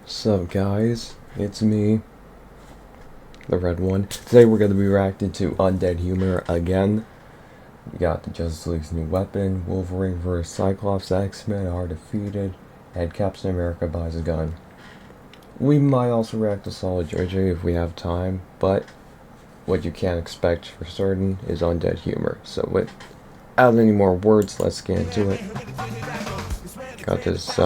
Sup guys, it's me, the red one. Today we're going to be reacting to Undead Humor again. We got the Justice League's new weapon, Wolverine vs. Cyclops, X-Men are defeated, and Captain America buys a gun. We might also react to Solid JJ if we have time, but what you can't expect for certain is Undead Humor. So without any more words, let's get into it. Got this,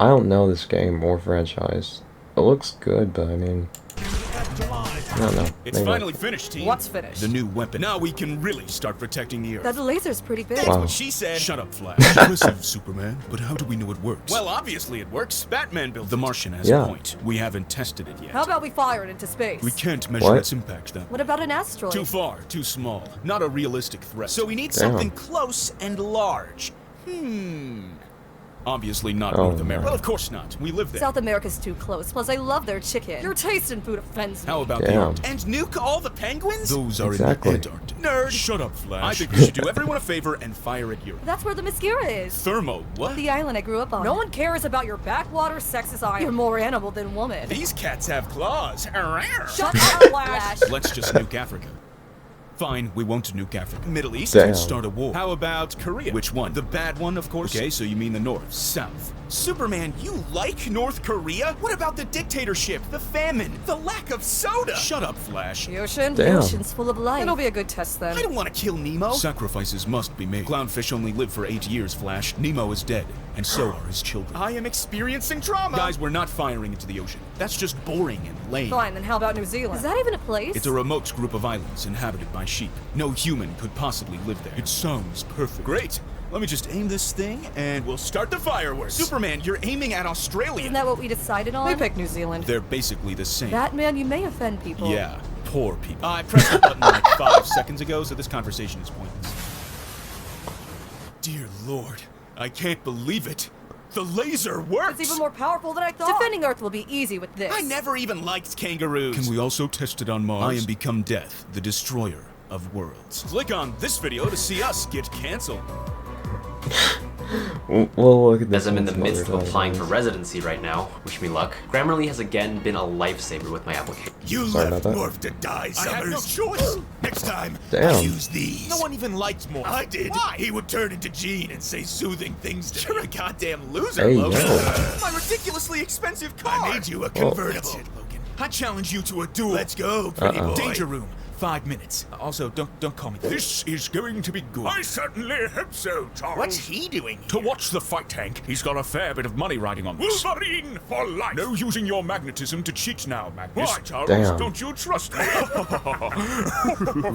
I don't know this game or franchise. It looks good, but I mean, I don't know. It's finally finished, team. What's finished? The new weapon. Now we can really start protecting the Earth. That laser's pretty big. That's what she said. Shut up, Flash. Impressive, Superman. But how do we know it works? Well, obviously it works. Batman built The Martian has a point. We haven't tested it yet. How about we fire it into space? We can't measure its impact, though. What about an asteroid? Too far, too small. Not a realistic threat. So we need something close and large. Obviously not North America. Well, of course not. We live there. South America's too close. Plus, I love their chicken. Your taste in food offends me. How about the Arctic? And nuke all the penguins? Those are in the Antarctic. Nerd! Shut up, Flash. I think we should do everyone a favor and fire at Europe. That's where the mascara is. Thermo, what? The island I grew up on. No one cares about your backwater sexist island. You're more animal than woman. These cats have claws. Shut up, Flash. Let's just nuke Africa. Fine, we won't nuke Africa. Middle East? Damn. Start a war. How about Korea? Which one? The bad one, of course. Okay, so you mean the North. South. Superman, you like North Korea? What about the dictatorship, the famine, the lack of soda? Shut up, Flash. The ocean? Damn. The ocean's full of life. It'll be a good test then. I don't want to kill Nemo. Sacrifices must be made. Clownfish only live for 8 years, Flash. Nemo is dead, and so are his children. I am experiencing trauma. Guys, we're not firing into the ocean. That's just boring and lame. Fine, then how about New Zealand? Is that even a place? It's a remote group of islands inhabited by sheep. No human could possibly live there. It sounds perfect. Great. Let me just aim this thing, and we'll start the fireworks. Superman, you're aiming at Australia. Isn't that what we decided on? We picked New Zealand. They're basically the same. Batman, you may offend people. Yeah, poor people. I pressed the button like 5 seconds ago, so this conversation is pointless. Dear Lord, I can't believe it. The laser works! It's even more powerful than I thought. Defending Earth will be easy with this. I never even liked kangaroos. Can we also test it on Mars? I am become Death, the destroyer of worlds. Click on this video to see us get canceled. Well, look at this. As I'm in the midst of applying for residency right now, wish me luck, Grammarly has again been a lifesaver with my application. You left Morph to die, Summers. I have no choice. Next time, Damn. I use these. No one even liked Morph. I did. Why? He would turn into Gene and say soothing things to me. You're a goddamn loser, Hey, Logan. yo. My ridiculously expensive car. I made you a convertible. That's it, Logan. I challenge you to a duel. Let's go, pretty boy. Danger room. 5 minutes. Also, don't call me. This is going to be good. I certainly hope so, Charles. What's he doing here? To watch the fight tank. He's got a fair bit of money riding on this. Wolverine for life. No using your magnetism to cheat now, Magnus. Why, Charles? Damn. Don't you trust me?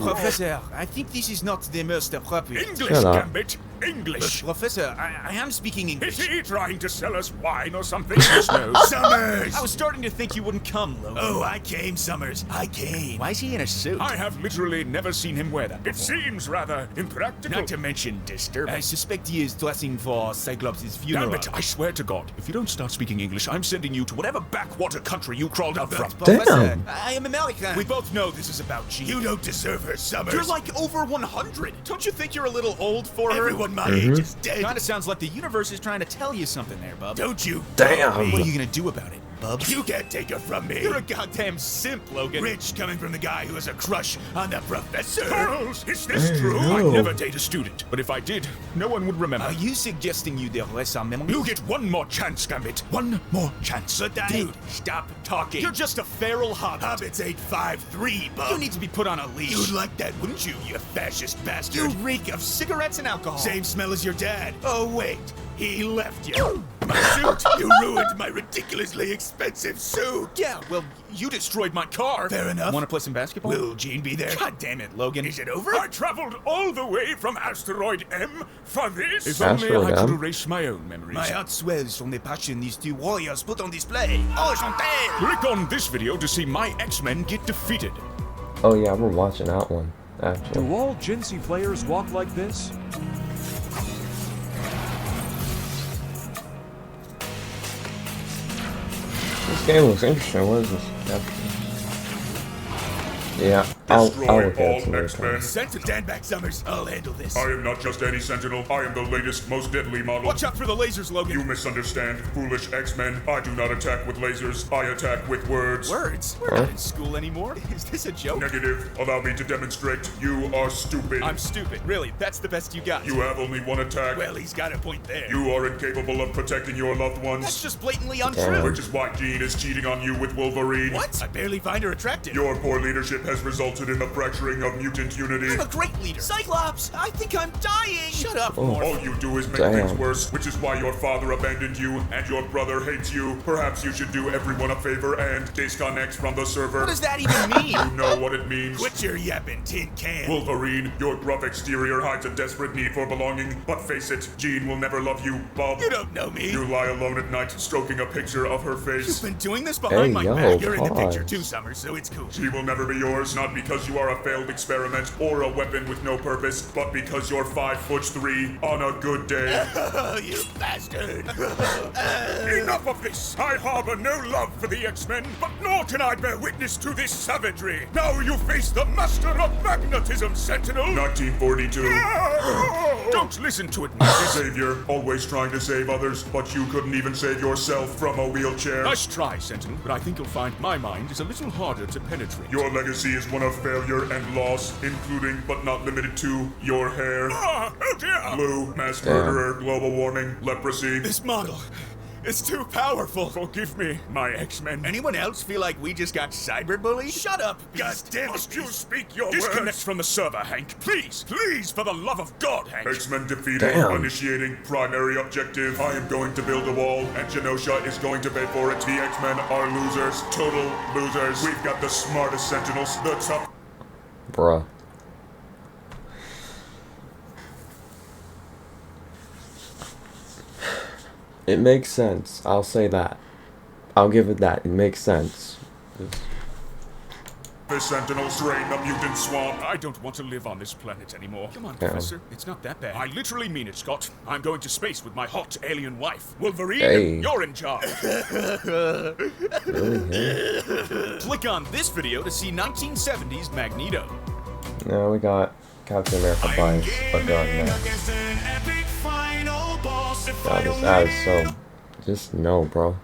Professor, I think this is not the most appropriate. English, Shut up. Gambit. English. Professor, I am speaking English. Is he trying to sell us wine or something? No. Summers! I was starting to think you wouldn't come, Logan. Oh, I came, Summers. I came. Why is he in a suit? I have literally never seen him wear that. It seems rather impractical. Not to mention disturbing. I suspect he is dressing for Cyclops' funeral. Damn it, I swear to God, if you don't start speaking English, I'm sending you to whatever backwater country you crawled out from. Professor, Damn. I am American. We both know this is about Jean. You don't deserve her, Summers. You're like over 100. Don't you think you're a little old for her? Everyone my age is dead. Kinda sounds like the universe is trying to tell you something there, bub. Don't you? Damn. What are you gonna do about it, bub? You can't take her from me. You're a goddamn simp, Logan. Rich coming from the guy who has a crush on the professor. Charles, is this Hey, true? no. I'd never date a student, but if I did, no one would remember. Are you suggesting you erase our memory? You get one more chance, Gambit. One more chance. But Dude, stop talking. You're just a feral hobbit. Hobbits 853, bub. You need to be put on a leash. You'd like that, wouldn't you, you fascist bastard? You reek of cigarettes and alcohol. Same smell as your dad. Oh, wait. He left you. My suit. You ruined my ridiculously expensive suit. Yeah, well, you destroyed my car. Fair enough. Want to play some basketball? Will Gene be there? God damn it, Logan. Is it over? I traveled all the way from Asteroid M for this. If Asteroid only I could M? erase my own memories. My heart swells from the passion these two warriors put on display. Oh, Chantal! Click on this video to see my X-Men get defeated. Oh yeah, we're watching that one, actually. Do all Jinsey players walk like this? This game looks interesting. What is this? Yeah. I'll Destroy look at some all other X-Men. times. Send to stand back, Summers. I'll handle this. I am not just any Sentinel. I am the latest, most deadly model. Watch out for the lasers, Logan. You misunderstand, foolish X-Men. I do not attack with lasers. I attack with words. Words? We're not in school anymore. Is this a joke? Negative. Allow me to demonstrate. You are stupid. I'm stupid. Really, that's the best you got. You have only one attack. Well, he's got a point there. You are incapable of protecting your loved ones. That's just blatantly Damn. untrue. Which is why Jean is cheating on you with Wolverine. What? I barely find her attractive. Your poor leadership has resulted in the fracturing of mutant unity. I'm a great leader. Cyclops, I think I'm dying. Shut up, Morph. All you do is make Damn. things worse, which is why your father abandoned you and your brother hates you. Perhaps you should do everyone a favor and disconnect from the server. What does that even mean? You know what it means. Quit your yapping, tin can. Wolverine, your gruff exterior hides a desperate need for belonging, but face it, Jean will never love you, Bob. You don't know me. You lie alone at night, stroking a picture of her You've face. been doing this behind Hey, my yo. back. You're in the picture pause. too, Summers, so it's cool. She will never be yours, not because you are a failed experiment or a weapon with no purpose, but because you're 5'3" on a good day. Oh, you bastard. Enough of this! I harbor no love for the X-Men, but nor can I bear witness to this savagery. Now you face the master of magnetism, Sentinel! 1942. Don't listen to it, Mr. Savior. Always trying to save others, but you couldn't even save yourself from a wheelchair. Nice try, Sentinel, but I think you'll find my mind is a little harder to penetrate. Your legacy is one of failure and loss, including but not limited to your hair. Oh, dear. Blue, mass Damn. murderer, global warming, leprosy. This model is too powerful. Forgive me, my X-Men. Anyone else feel like we just got cyberbullied? Shut up. God damn it. Must you speak your Disconnect words? from the server, Hank. Please, please, for the love of God, Hank. X-Men defeated, Damn. initiating primary objective. I am going to build a wall, and Genosha is going to pay for it. The X-Men are losers, total losers. We've got the smartest Sentinels, the top. Bruh. It makes sense. I'll say that. I'll give it that. It makes sense. The Sentinels drain the mutant swamp. I don't want to live on this planet anymore. Come on, Yeah. Professor. It's not that bad. I literally mean it, Scott. I'm going to space with my hot alien wife. Wolverine, Hey. you're in charge. Really? Yeah. Click on this video to see 1970s Magneto. Now we got Captain America buys a gun now. God, this ad is so. Just no, bro.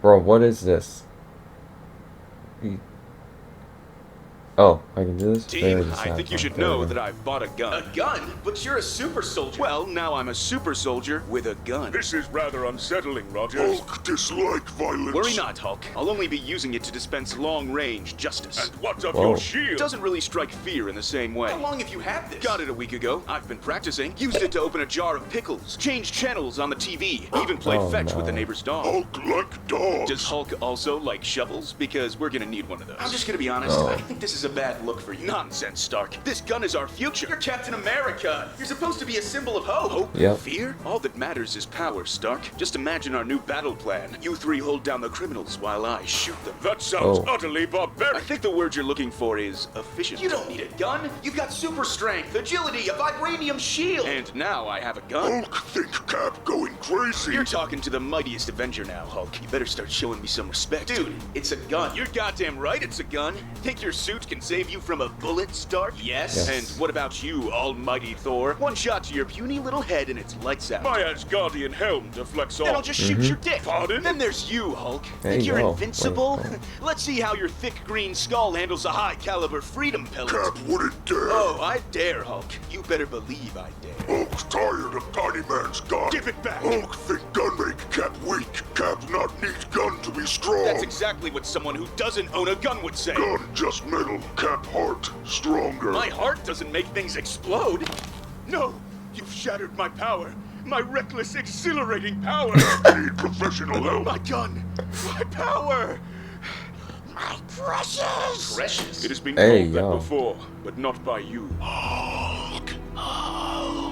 Bro, what is this? Oh, I can do this? There it is. I think you should There we know go. that I've bought a gun. A gun? But you're a super soldier. Well, now I'm a super soldier with a gun. This is rather unsettling, Rogers. Hulk dislike violence. Worry not, Hulk. I'll only be using it to dispense long-range justice. And what of Whoa. your It shield? doesn't really strike fear in the same way. How long have you had this? Got it a week ago. I've been practicing. Used it to open a jar of pickles, change channels on the TV, even play Oh, fetch with no. the neighbor's dog. Hulk like dogs. Does Hulk also like shovels? Because we're gonna need one of those. I'm just gonna be honest. Oh. I think this is a bad look for you. Nonsense, Stark. This gun is our future. You're Captain America. You're supposed to be a symbol of hope. Hope? Yep. Fear? All that matters is power, Stark. Just imagine our new battle plan. You three hold down the criminals while I shoot them. That sounds Oh. utterly I barbaric. think the word you're looking for is efficient. You don't need a gun. You've got super strength, agility, a vibranium shield. And now I have a gun. think Cap going crazy. You're talking to the mightiest Avenger now, Hulk. You better start showing me some respect. Dude, it's a gun. You're goddamn right it's a gun. Think your suit can save you from a bullet, Stark? Yes. Yes. And what about you, almighty Thor? One shot to your puny little head and it's lights out. My Asgardian helm deflects Then I'll off. just shoot your dick. Pardon? Then there's you, Hulk. There Think you you're go. invincible? Wait, Let's see how your thick green skull handles a high caliber freedom pellet. wouldn't dare. Oh, I dare, Hulk. You better believe I dare. Hulk's tired of tiny man's gun. Give it back. Hulk think gun make Cap weak. Cap not need gun to be strong. That's exactly what someone who doesn't own a gun would say. Gun just metal. Cap heart stronger. My heart doesn't make things explode. No, you've shattered my power. My reckless, exhilarating power. need professional help. My gun. My power. My precious. Precious. It has been Hey, called that yo. before, but not by you. Hulk.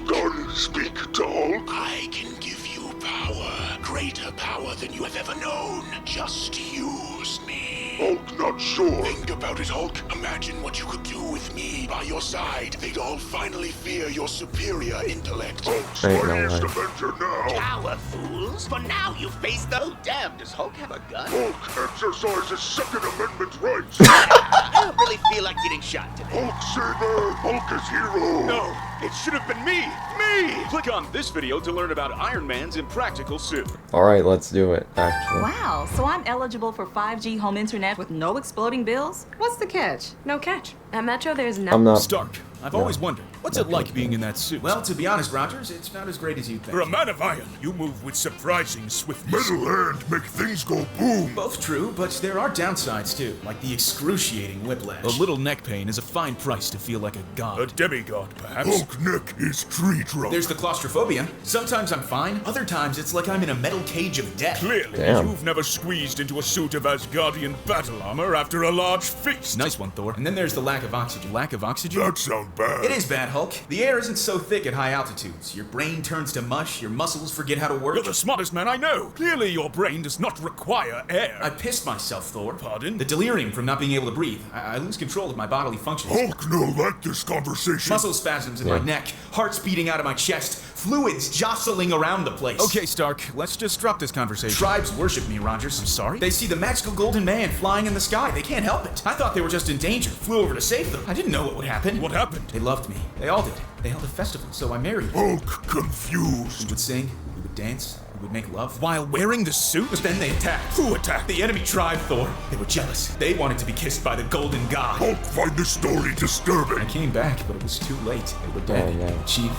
Gun, speak to Hulk. I can give you power. Greater power than you have ever known. Just use me. Hulk, not sure. Think about it, Hulk. Imagine what you could do with me by your side. They'd all finally fear your superior intellect. Hulk's Ain't no mightiest way. Avenger now. Cower fools! For now you face the... Oh, damn, does Hulk have a gun? Hulk exercises Second Amendment rights. I don't really feel like getting shot today. Hulk saber. Hulk is hero. No, it should have been me! Me! Click on this video to learn about Iron Man's impractical suit. Alright, let's do it, actually. Wow, so I'm eligible for 5G home internet with no exploding bills? What's the catch? No catch. At Metro, there's no. I'm not. Stark, I've always wondered, what's it like being in that suit? Well, to be honest, Rogers, it's not as great as you'd think. For a man of iron, you move with surprising swiftness. Metal hand make things go boom. Both true, but there are downsides too, like the excruciating whiplash. A little neck pain is a fine price to feel like a god. A demigod, perhaps. Hulk neck is tree drunk. There's the claustrophobia. Sometimes I'm fine, other times it's like I'm in a metal cage of death. Clearly, Damn. you've never squeezed into a suit of Asgardian battle armor after a large feast. Nice one, Thor. And then there's the lack of oxygen. Lack of oxygen? That sound bad. It is bad, Hulk. The air isn't so thick at high altitudes. Your brain turns to mush, your muscles forget how to work. You're the smartest man I know. Clearly, your brain does not require air. I pissed myself, Thor. Pardon? The delirium from not being able to breathe. I lose control of my bodily functions. Hulk no like this conversation. Muscle spasms in my neck, heart's beating out of my chest, fluids jostling around the place. Okay, Stark, let's just drop this conversation. Tribes worship me, Rogers. I'm sorry? They see the magical golden man flying in the sky. They can't help it. I thought they were just in danger. Flew over to save them. I didn't know what would happen. What happened? They loved me. They all did. They held a festival, so I married them. Hulk confused. We would sing, we would dance, we would make love. While wearing the suit? But then they attacked. Who attacked? The enemy tribe, Thor. They were jealous. They wanted to be kissed by the golden god. Hulk find this story disturbing. I came back, but it was too late. They were dead. Oh, no. The chief,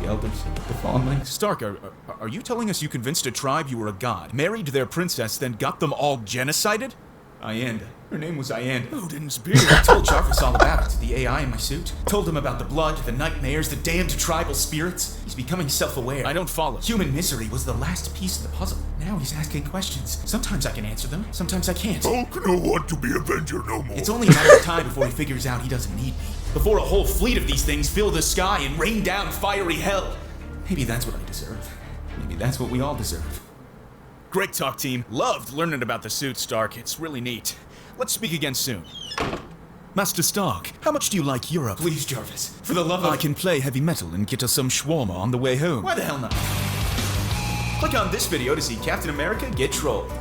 the elders, the foundlings. Stark, are you telling us you convinced a tribe you were a god, married their princess, then got them all genocided? Ianda. Her name was Ianda. Odin's beard. I told Jarvis all about it. The AI in my suit. Told him about the blood, the nightmares, the damned tribal spirits. He's becoming self-aware. I don't follow. Human misery was the last piece of the puzzle. Now he's asking questions. Sometimes I can answer them. Sometimes I can't. Hulk no want to be Avenger no more. It's only a matter of time before he figures out he doesn't need me. Before a whole fleet of these things fill the sky and rain down fiery hell. Maybe that's what I deserve. Maybe that's what we all deserve. Great talk, team. Loved learning about the suit, Stark. It's really neat. Let's speak again soon. Master Stark, how much do you like Europe? Please, Jarvis. For the love of... I can play heavy metal and get us some shawarma on the way home. Why the hell not? Click on this video to see Captain America get trolled.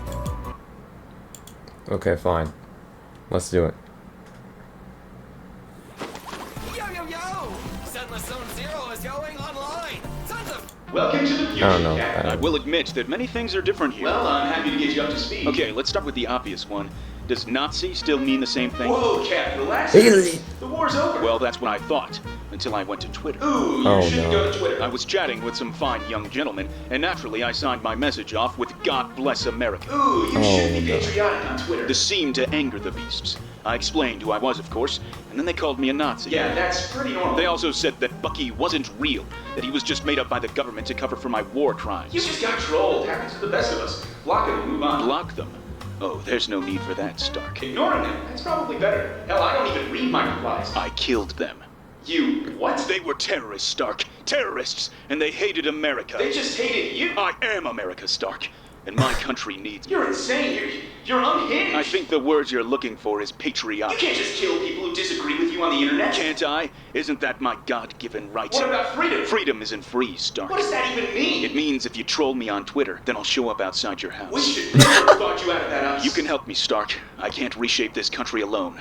Okay, fine. Let's do it. Yo, yo, yo! Settler Zone Zero is going online! Tons of... Welcome to the future, I don't know. Captain. I will admit that many things are different here. Well, I'm happy to get you up to speed. Okay, let's start with the obvious one. Does Nazi still mean the same thing? Whoa, Cap, relax. The war's over. Well, that's what I thought, until I went to Twitter. Ooh, you shouldn't go to Twitter. I was chatting with some fine young gentlemen, and naturally I signed my message off with God bless America. Ooh, you should be patriotic on Twitter. This seemed to anger the beasts. I explained who I was, of course, and then they called me a Nazi. Yeah, that's pretty normal. They also said that Bucky wasn't real, that he was just made up by the government to cover for my war crimes. You just got trolled. Happens to the best of us. Block them and move on. Block them? Oh, there's no need for that, Stark. Ignoring them? That's probably better. Hell, I don't even read my replies. I killed them. You... what? They were terrorists, Stark. Terrorists. And they hated America. They just hated you? I am America, Stark. And my country needs me. You're insane. You're unhinged. I think the word you're looking for is patriotic. You can't just kill people who disagree with you on the internet. Can't I? Isn't that my God-given right? What about freedom? Freedom isn't free, Stark. What does that even mean? It means if you troll me on Twitter, then I'll show up outside your house. We should never have thought you out of that house. You can help me, Stark. I can't reshape this country alone.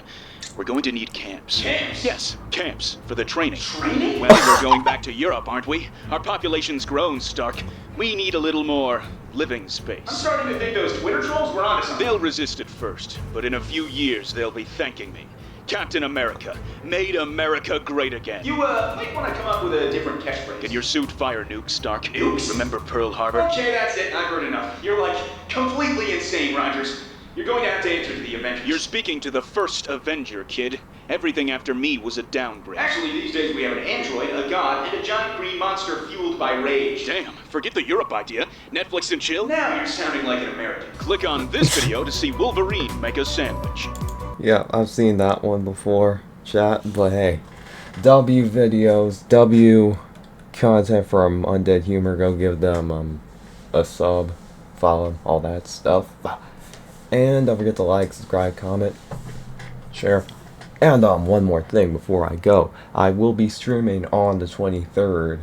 We're going to need camps. Camps? Yes, camps for the training. Training? Well, we're going back to Europe, aren't we? Our population's grown, Stark. We need a little more living space. I'm starting to think those Twitter trolls were onto something. They'll resist at first, but in a few years they'll be thanking me. Captain America, made America great again. You, might want to come up with a different catchphrase. Can your suit fire nukes, Stark? Nukes? Remember Pearl Harbor? Okay, that's it. I've heard enough. You're, like, completely insane, Rogers. You're going to have to answer to the Avengers. You're speaking to the first Avenger, kid. Everything after me was a downgrade. Actually, these days we have an android, a god, and a giant green monster fueled by rage. Damn, forget the Europe idea. Netflix and chill? Now you're sounding like an American. Click on this video to see Wolverine make a sandwich. Yeah, I've seen that one before, chat, but hey. W videos, W content from Undead Humor, go give them a sub, follow, all that stuff. And don't forget to like, subscribe, comment, share. And one more thing before I go. I will be streaming on the 23rd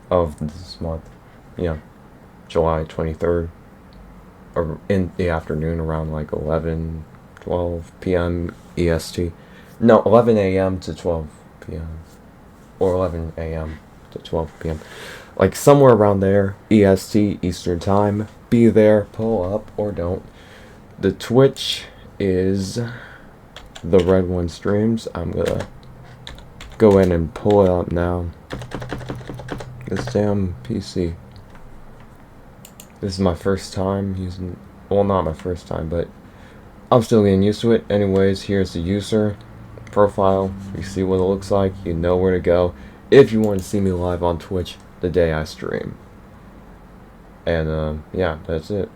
of this month. Yeah, July 23rd. Or in the afternoon around like 11, 12 p.m. EST. No, 11 a.m. to 12 p.m. Or 11 a.m. to 12 p.m. Like somewhere around there, EST, Eastern Time. Be there, pull up, or don't. The Twitch is the Red One Streams. I'm gonna go in and pull it up now. This damn PC. This is my first time using, well, not my first time, but I'm still getting used to it. Anyways, here's the user profile. You see what it looks like. You know where to go if you want to see me live on Twitch the day I stream. And yeah, that's it.